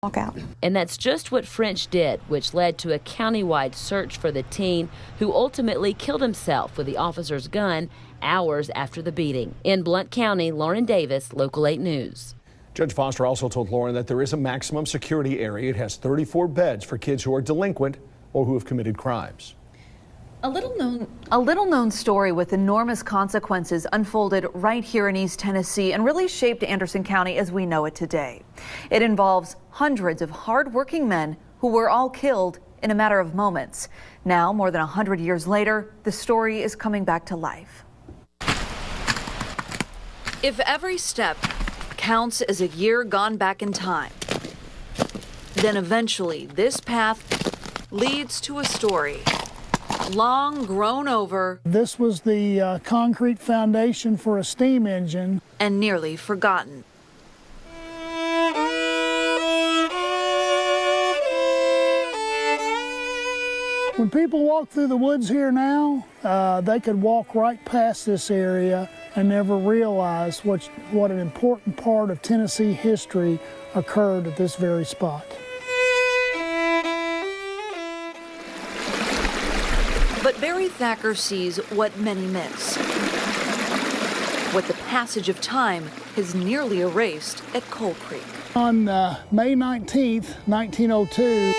walk out. And that's just what French did, which led to a countywide search for the teen who ultimately killed himself with the officer's gun hours after the beating. In Blount County, Lauren Davis, Local 8 News. Judge Foster also told Lauren that there is a maximum security area. It has 34 beds for kids who are delinquent or who have committed crimes. A little known story with enormous consequences unfolded right here in East Tennessee and really shaped Anderson County as we know it today. It involves hundreds of hard-working men who were all killed in a matter of moments. Now, more than 100 years later, the story is coming back to life. If every step counts as a year gone back in time, then eventually this path leads to a story long grown over. This was the concrete foundation for a steam engine. And nearly forgotten. When people walk through the woods here now, they could walk right past this area and never realize what an important part of Tennessee history occurred at this very spot. But Barry Thacker sees what many miss. What the passage of time has nearly erased at Coal Creek. On May 19th, 1902,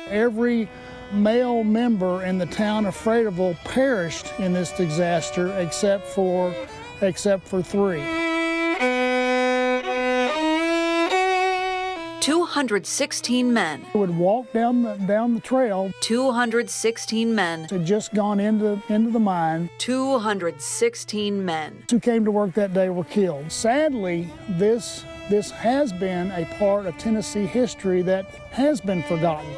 every male member in the town of Fraterville perished in this disaster except for 3. 216 men. Would walk down the trail. 216 men. Had just gone into the mine. 216 men. Who came to work that day were killed. Sadly, this has been a part of Tennessee history that has been forgotten.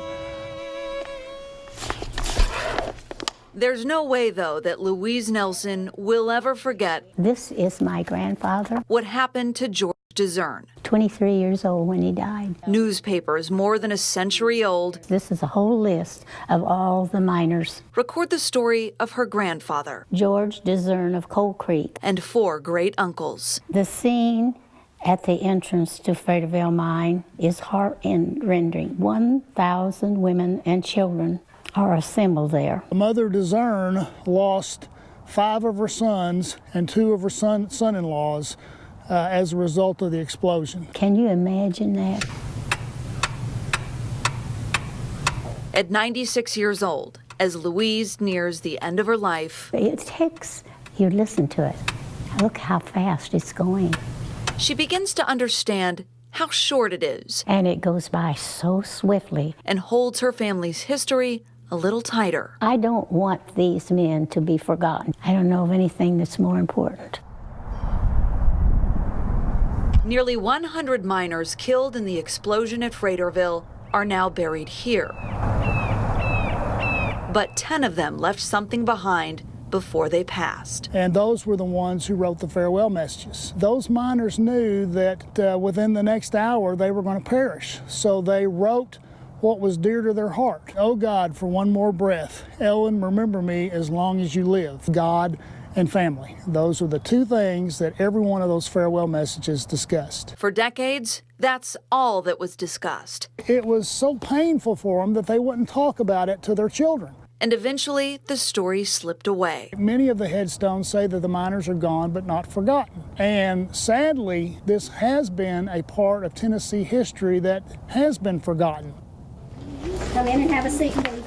There's no way, though, that Louise Nelson will ever forget. This is my grandfather. What happened to George DeZern. 23 years old when he died. Newspapers more than a century old. This is a whole list of all the miners. Record the story of her grandfather. George DeZern of Coal Creek. And 4 great uncles. The scene at the entrance to Fraterville mine is heart-rending. 1,000 women and children are assembled there. Mother DeZern lost 5 of her sons and 2 of her son-in-laws as a result of the explosion. Can you imagine that? At 96 years old, as Louise nears the end of her life, it takes, you listen to it. Look how fast it's going. She begins to understand how short it is. And it goes by so swiftly. And holds her family's history a little tighter. I don't want these men to be forgotten. I don't know of anything that's more important. Nearly 100 miners killed in the explosion at Fraterville are now buried here. But 10 of them left something behind before they passed. And those were the ones who wrote the farewell messages. Those miners knew that within the next hour they were going to perish. So they wrote what was dear to their heart. Oh God, for one more breath. Ellen, remember me as long as you live. God and family. Those are the 2 things that every one of those farewell messages discussed. For decades, that's all that was discussed. It was so painful for them that they wouldn't talk about it to their children. And eventually, the story slipped away. Many of the headstones say that the miners are gone but not forgotten. And sadly, this has been a part of Tennessee history that has been forgotten. Come in and have a seat, please.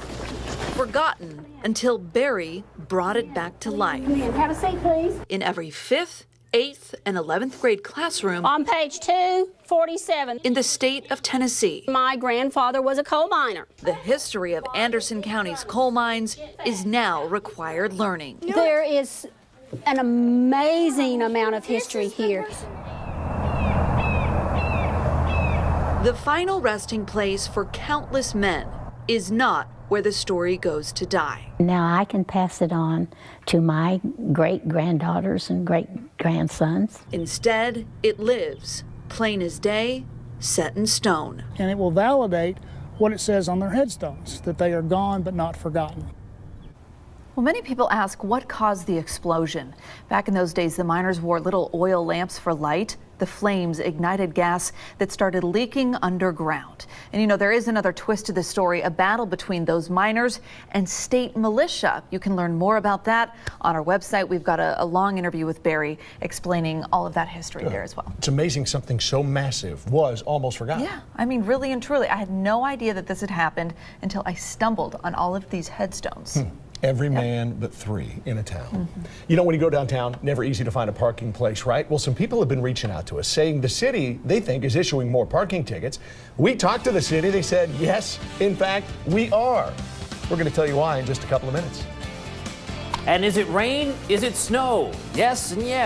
Forgotten until Barry brought it back to life. Come in, have a seat, please. In every 5th, 8th, and 11th grade classroom. On page 247. In the state of Tennessee. My grandfather was a coal miner. The history of Anderson County's coal mines is now required learning. There is an amazing amount of history here. The final resting place for countless men is not where the story goes to die. Now I can pass it on to my great-granddaughters and great-grandsons. Instead, it lives, plain as day, set in stone. And it will validate what it says on their headstones, that they are gone but not forgotten. Well, many people ask what caused the explosion. Back in those days, the miners wore little oil lamps for light. The flames ignited gas that started leaking underground. And you know, there is another twist to this story, a battle between those miners and state militia. You can learn more about that on our website. We've got a long interview with Barry explaining all of that history there as well. It's amazing something so massive was almost forgotten. Yeah, I mean, really and truly, I had no idea that this had happened until I stumbled on all of these headstones. Every man but 3 in a town. You know, when you go downtown, never easy to find a parking place, right? Well, some people have been reaching out to us saying the city, they think, is issuing more parking tickets. We talked to the city. They said, yes, in fact, we are. We're going to tell you why in just a couple of minutes. And is it rain? Is it snow? Yes and yes.